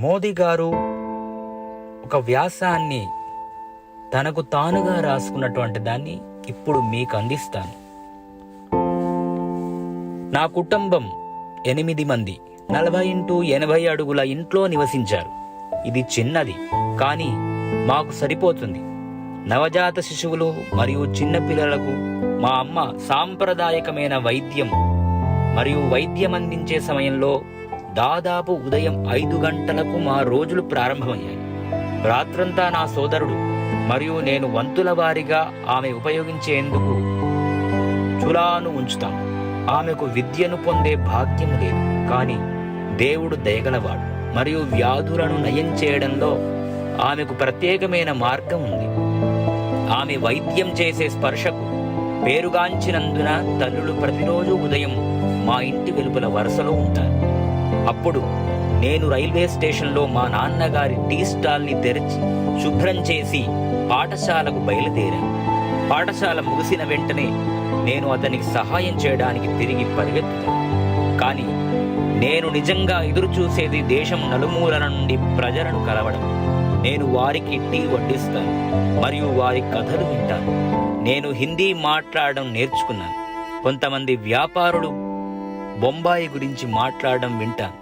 మోదీ గారు ఒక వ్యాసాన్ని తనకు తానుగా రాసుకున్నటువంటి దాన్ని ఇప్పుడు మీకు అందిస్తాను. నా కుటుంబం 8 మంది 40x80 అడుగుల ఇంట్లో నివసించారు. ఇది చిన్నది, కానీ మాకు సరిపోతుంది. నవజాత శిశువులు మరియు చిన్నపిల్లలకు మా అమ్మ సాంప్రదాయకమైన వైద్యం అందించే సమయంలో దాదాపు ఉదయం 5 గంటలకు మా రోజులు ప్రారంభమయ్యాయి. రాత్రంతా నా సోదరుడు మరియు నేను వంతుల వారీగా ఆమె ఉపయోగించేందుకు చులాను ఉంచుతాం. ఆమెకు విద్యను పొందే భాగ్యం లేదు, కానీ దేవుడు దయగలవాడు మరియు వ్యాధులను నయం చేయడంలో ఆమెకు ప్రత్యేకమైన మార్గం ఉంది. ఆమె వైద్యం చేసే స్పర్శకు పేరుగాంచినందున తల్లులు ప్రతిరోజు ఉదయం మా ఇంటి వెలుపల వరుసలో ఉంటారు. అప్పుడు నేను రైల్వే స్టేషన్లో మా నాన్నగారి టీ స్టాల్ని తెరిచి శుభ్రం చేసి పాఠశాలకు బయలుదేరాను. పాఠశాల ముగిసిన వెంటనే నేను అతనికి సహాయం చేయడానికి తిరిగి పరిగెత్తుతాను. కానీ నేను నిజంగా ఎదురు చూసేది దేశం నలుమూలల నుండి ప్రజలను కలవడం. నేను వారికి టీ వడ్డిస్తాను మరియు వారి కథలు వింటాను. నేను హిందీ మాట్లాడడం నేర్చుకున్నాను. కొంతమంది వ్యాపారులు బొంబాయి గురించి మాట్లాడడం వింటాను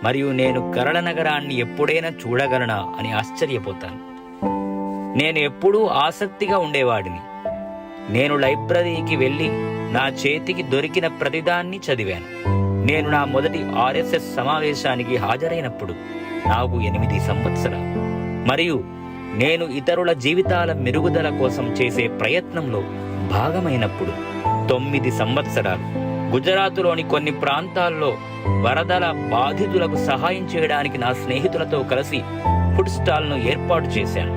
మరియు నేను కరళ నగరాన్ని ఎప్పుడైనా చూడగలనా అని ఆశ్చర్యపోతాను. నేను ఎప్పుడూ ఆసక్తిగా ఉండేవాడిని. నేను లైబ్రరీకి వెళ్ళి నా చేతికి దొరికిన ప్రతిదాన్ని చదివాను. నేను నా మొదటి RSS సమావేశానికి హాజరైనప్పుడు నాకు 8 సంవత్సరాలు మరియు నేను ఇతరుల జీవితాల మెరుగుదల కోసం చేసే ప్రయత్నంలో భాగమైనప్పుడు 9 సంవత్సరాలు. గుజరాత్లోని కొన్ని ప్రాంతాల్లో వరదల బాధితులకు సహాయం చేయడానికి నా స్నేహితులతో కలిసి ఫుడ్ స్టాల్ను ఏర్పాటు చేశాను.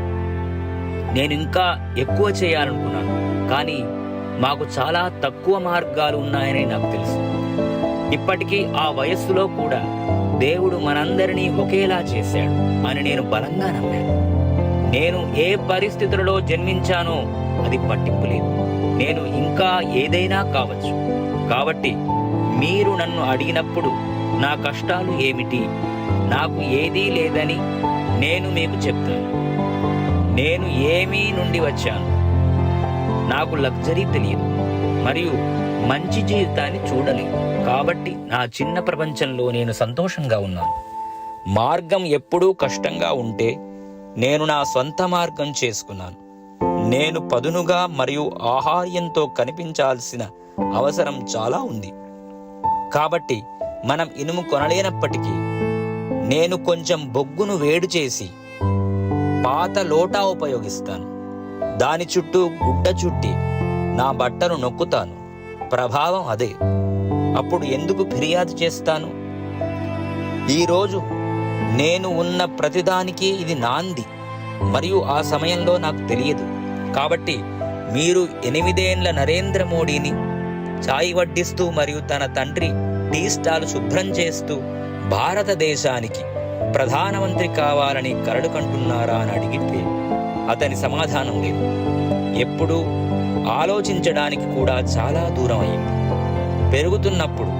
నేను ఇంకా ఎక్కువ చేయాలనుకున్నాను, కానీ మాకు చాలా తక్కువ మార్గాలు ఉన్నాయని నాకు తెలుసు. ఇప్పటికీ ఆ వయస్సులో కూడా దేవుడు మనందరినీ ఒకేలా చేశాడు అని నేను బలంగా నమ్మాను. నేను ఏ పరిస్థితులలో జన్మించానో అది పట్టింపు లేదు. నేను ఇంకా ఏదైనా కావచ్చు. కాబట్టి మీరు నన్ను అడిగినప్పుడు నా కష్టాలు ఏమిటి, నాకు ఏదీ లేదని నేను మీకు చెప్తాను. నేను ఏమీ నుండి వచ్చాను. నాకు లగ్జరీ తెలియదు మరియు మంచి జీవితాన్ని చూడలేదు. కాబట్టి నా చిన్న ప్రపంచంలో నేను సంతోషంగా ఉన్నాను. మార్గం ఎప్పుడూ కష్టంగా ఉంటే నేను నా సొంత మార్గం చేసుకున్నాను. నేను పదునుగా మరియు ఆహార్యంతో కనిపించాల్సిన అవసరం చాలా ఉంది. కాబట్టి మనం ఇనుము కొనలేనప్పటికీ నేను కొంచెం బొగ్గును వేడి చేసి పాత లోటా ఉపయోగిస్తాను. దాని చుట్టూ గుడ్డ చుట్టి నా బట్టను నొక్కుతాను. ప్రభావం అదే. అప్పుడు ఎందుకు ఫిర్యాదు చేస్తాను? ఈరోజు నేను ఉన్న ప్రతిదానికి ఇది నాంది మరియు ఆ సమయంలో నాకు తెలియదు. కాబట్టి మీరు 8 ఏండ్ల నరేంద్ర మోడీని చాయ్ వడ్డిస్తూ మరియు తన తండ్రి టీ స్టాల్ శుభ్రం చేస్తూ భారతదేశానికి ప్రధానమంత్రి కావాలని కలలు కంటున్నారా అని అడిగితే అతని సమాధానం లేదు. ఎప్పుడూ ఆలోచించడానికి కూడా చాలా దూరం అయింది. పెరుగుతున్నప్పుడు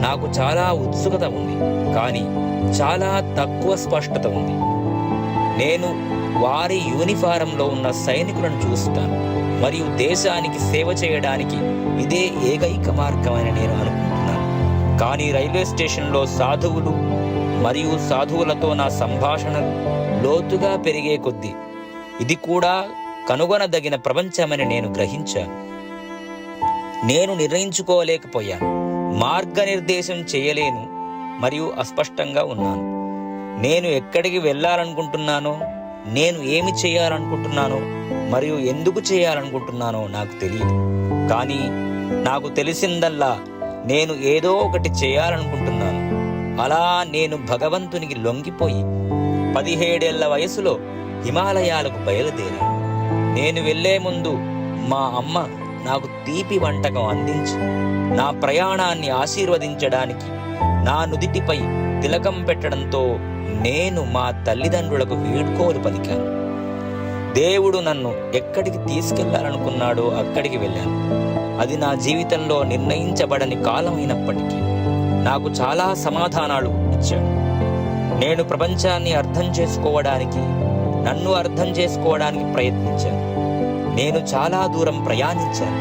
నాకు చాలా ఉత్సుకత ఉంది, కానీ చాలా తక్కువ స్పష్టత ఉంది. నేను వారి యూనిఫారంలో ఉన్న సైనికులను చూస్తాను మరియు దేశానికి సేవ చేయడానికి ఇదే ఏకైక మార్గమని నేను అనుకుంటున్నాను. కానీ రైల్వే స్టేషన్లో సాధువులు మరియు సాధువులతో నా సంభాషణలు లోతుగా పెరిగే కొద్దీ ఇది కూడా కనుగొనదగిన ప్రపంచమని నేను గ్రహించాను. నేను నిర్ణయించుకోలేకపోయాను. మార్గనిర్దేశం చేయలేను మరియు అస్పష్టంగా ఉన్నాను. నేను ఎక్కడికి వెళ్ళాలనుకుంటున్నానో, నేను ఏమి చేయాలనుకుంటున్నానో మరియు ఎందుకు చేయాలనుకుంటున్నానో నాకు తెలియదు. కానీ నాకు తెలిసిందల్లా నేను ఏదో ఒకటి చేయాలనుకుంటున్నాను. అలా నేను భగవంతునికి లొంగిపోయి 17 ఏళ్ల వయసులో హిమాలయాలకు బయలుదేరాను. నేను వెళ్లే ముందు మా అమ్మ నాకు తీపి వంటకం అందించి నా ప్రయాణాన్ని ఆశీర్వదించడానికి నా నుదిటిపై తిలకం పెట్టడంతో నేను మా తల్లిదండ్రులకు వీడ్కోలు పలికాను. దేవుడు నన్ను ఎక్కడికి తీసుకెళ్లాలనుకున్నాడో అక్కడికి వెళ్ళాను. అది నా జీవితంలో నిర్ణయించబడని కాలమైనప్పటికీ నాకు చాలా సమాధానాలు ఇచ్చాడు. నేను ప్రపంచాన్ని అర్థం చేసుకోవడానికి, నన్ను అర్థం చేసుకోవడానికి ప్రయత్నించాను. నేను చాలా దూరం ప్రయాణించాను.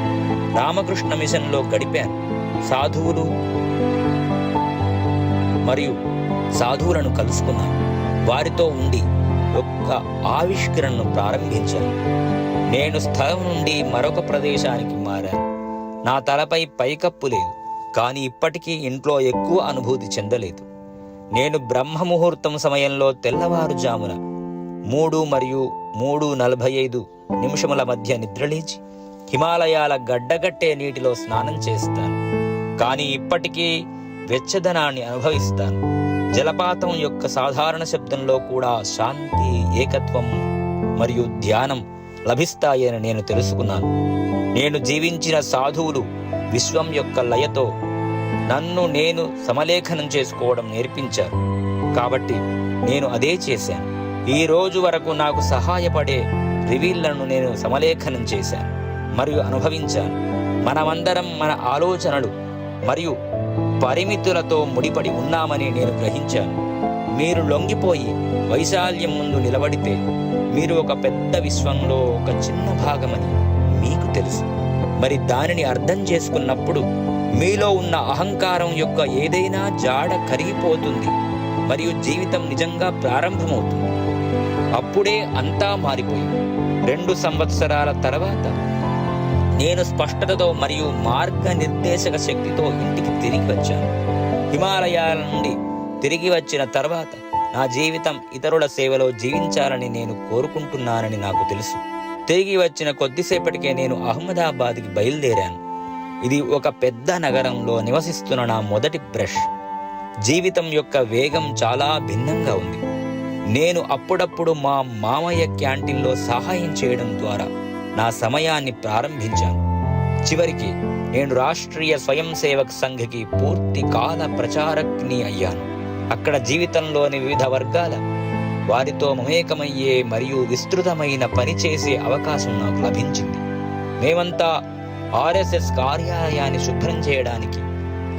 రామకృష్ణ మిషన్లో గడిపాను. సాధువులను కలుసుకున్నాను. వారితో ఉండి ఒక్క ఆవిష్కరణను ప్రారంభించాను. నేను స్థలం నుండి మరొక ప్రదేశానికి మారాను. నా తలపై పైకప్పు లేదు, కానీ ఇప్పటికీ ఇంట్లో ఎక్కువ అనుభూతి చెందలేదు. నేను బ్రహ్మ ముహూర్తం సమయంలో తెల్లవారుజామున 3 మరియు 3:45 మధ్య నిద్రలేచి హిమాలయాల గడ్డగట్టే నీటిలో స్నానం చేస్తాను. కానీ ఇప్పటికీ వెచ్చదనాన్ని అనుభవిస్తాను. జలపాతం యొక్క సాధారణ శబ్దంలో కూడా శాంతి, ఏకత్వం మరియు ధ్యానం లభిస్తాయని నేను తెలుసుకున్నాను. నేను జీవించిన సాధువులు విశ్వం యొక్క లయతో నన్ను నేను సమలేఖనం చేసుకోవడం నేర్పించారు. కాబట్టి నేను అదే చేశాను. ఈ రోజు వరకు నాకు సహాయపడే రివీళ్లను నేను సమలేఖనం చేశాను మరియు అనుభవించాను. మనమందరం మన ఆలోచనలు మరియు పరిమితులతో ముడిపడి ఉన్నామని నేను గ్రహించాను. మీరు లొంగిపోయి వైశాల్యం ముందు నిలబడితే మీరు ఒక పెద్ద విశ్వంలో ఒక చిన్న భాగమని మీకు తెలుసు. మరి దానిని అర్థం చేసుకున్నప్పుడు మీలో ఉన్న అహంకారం యొక్క ఏదైనా జాడ కరిగిపోతుంది మరియు జీవితం నిజంగా ప్రారంభమవుతుంది. అప్పుడే అంతా మారిపోయింది. 2 సంవత్సరాల తర్వాత నేను స్పష్టతతో మరియు మార్గనిర్దేశక శక్తితో ఇంటికి తిరిగి వచ్చాను. హిమాలయాల నుండి తిరిగి వచ్చిన తర్వాత నా జీవితం ఇతరుల సేవలో జీవించాలని నేను కోరుకుంటున్నానని నాకు తెలుసు. తిరిగి వచ్చిన కొద్దిసేపటికే నేను అహ్మదాబాద్కి బయలుదేరాను. ఇది ఒక పెద్ద నగరంలో నివసిస్తున్న నా మొదటి బ్రష్. జీవితం యొక్క వేగం చాలా భిన్నంగా ఉంది. నేను అప్పుడప్పుడు మా మామయ్య క్యాంటీన్లో సహాయం చేయడం ద్వారా నా సమయాన్ని ప్రారంభించాను. చివరికి నేను రాష్ట్రీయ స్వయం సేవక్ సంఘ్కి పూర్తి కాల ప్రచారక్ని అయ్యాను. అక్కడ జీవితంలోని వివిధ వర్గాల వారితో మమేకమయ్యే మరియు విస్తృతమైన పని చేసే అవకాశం నాకు లభించింది. మేమంతా RSS కార్యాలయాన్ని శుభ్రం చేయడానికి,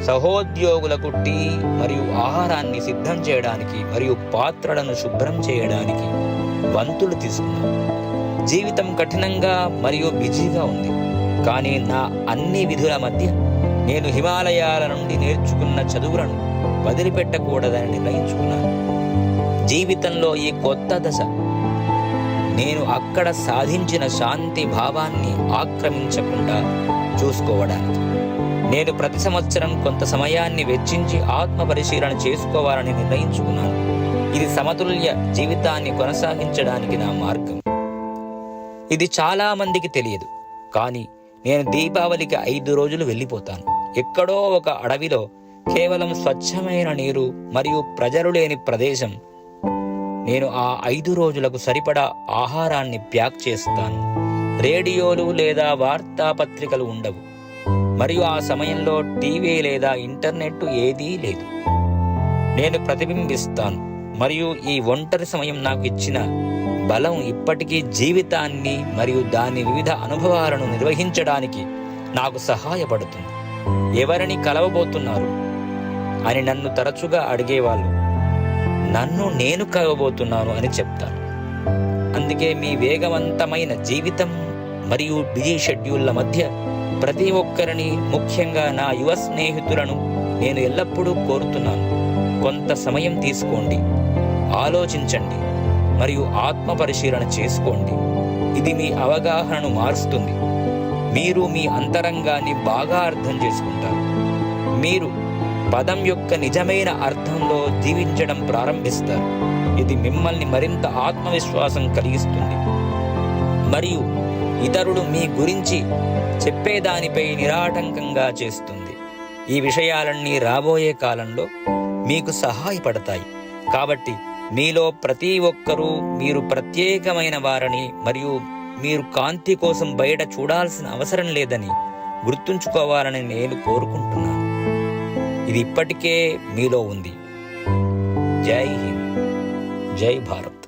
సహోద్యోగులకు టీ మరియు ఆహారాన్ని సిద్ధం చేయడానికి మరియు పాత్రలను శుభ్రం చేయడానికి వంతులు తీసుకున్నాం. జీవితం కఠినంగా మరియు బిజీగా ఉంది. కానీ నా అన్ని విధుల మధ్య నేను హిమాలయాల నుండి నేర్చుకున్న చదువులను వదిలిపెట్టకూడదని నిర్ణయించుకున్నాను. జీవితంలో ఈ కొత్త దశ నేను అక్కడ సాధించిన శాంతి భావాన్ని ఆక్రమించకుండా చూసుకోవడానికి. నేను ప్రతి సంవత్సరం కొంత సమయాన్ని వెచ్చించి ఆత్మ పరిశీలన చేసుకోవాలని నిర్ణయించుకున్నాను. ఇది సమతుల్య జీవితాన్ని కొనసాగించడానికి నా మార్గం. ఇది చాలా మందికి తెలియదు, కానీ నేను దీపావళికి 5 రోజులు వెళ్ళిపోతాను. ఎక్కడో ఒక అడవిలో కేవలం స్వచ్ఛమైన నీరు మరియు ప్రజలు లేని ప్రదేశం. నేను ఆ 5 రోజులకు సరిపడా ఆహారాన్ని ప్యాక్ చేస్తాను. రేడియోలు లేదా వార్తాపత్రికలు ఉండవు మరియు ఆ సమయంలో టీవీ లేదా ఇంటర్నెట్ ఏదీ లేదు. నేను ప్రతిబింబిస్తాను మరియు ఈ ఒంటరి సమయం నాకు ఇచ్చిన బలం ఇప్పటికీ జీవితాన్ని మరియు దాని వివిధ అనుభవాలను నిర్వహించడానికి నాకు సహాయపడుతుంది. ఎవరిని కలవబోతున్నారు అని నన్ను తరచుగా అడిగేవాళ్ళు. నన్ను నేను కలవబోతున్నాను అని చెప్తాను. అందుకే మీ వేగవంతమైన జీవితం మరియు బిజీ షెడ్యూళ్ల మధ్య ప్రతి ఒక్కరిని, ముఖ్యంగా నా యువ స్నేహితులను నేను ఎల్లప్పుడూ కోరుతున్నాను. కొంత సమయం తీసుకోండి, ఆలోచించండి మరియు ఆత్మ పరిశీలన చేసుకోండి. ఇది మీ అవగాహనను మారుస్తుంది. మీరు మీ అంతరంగాన్ని బాగా అర్థం చేసుకుంటారు. మీరు పదం యొక్క నిజమైన అర్థంలో జీవించడం ప్రారంభిస్తారు. ఇది మిమ్మల్ని మరింత ఆత్మవిశ్వాసం కలిగిస్తుంది మరియు ఇతరులు మీ గురించి చెప్పేదానిపై నిరాటంకంగా చేస్తుంది. ఈ విషయాలన్నీ రాబోయే కాలంలో మీకు సహాయపడతాయి. కాబట్టి మీలో ప్రతి ఒక్కరూ మీరు ప్రత్యేకమైన వారని మరియు మీరు కాంతి కోసం బయట చూడాల్సిన అవసరం లేదని గుర్తుంచుకోవాలని నేను కోరుకుంటున్నాను. ఇది ఇప్పటికే మీలో ఉంది. జై హింద్, జై భారత్.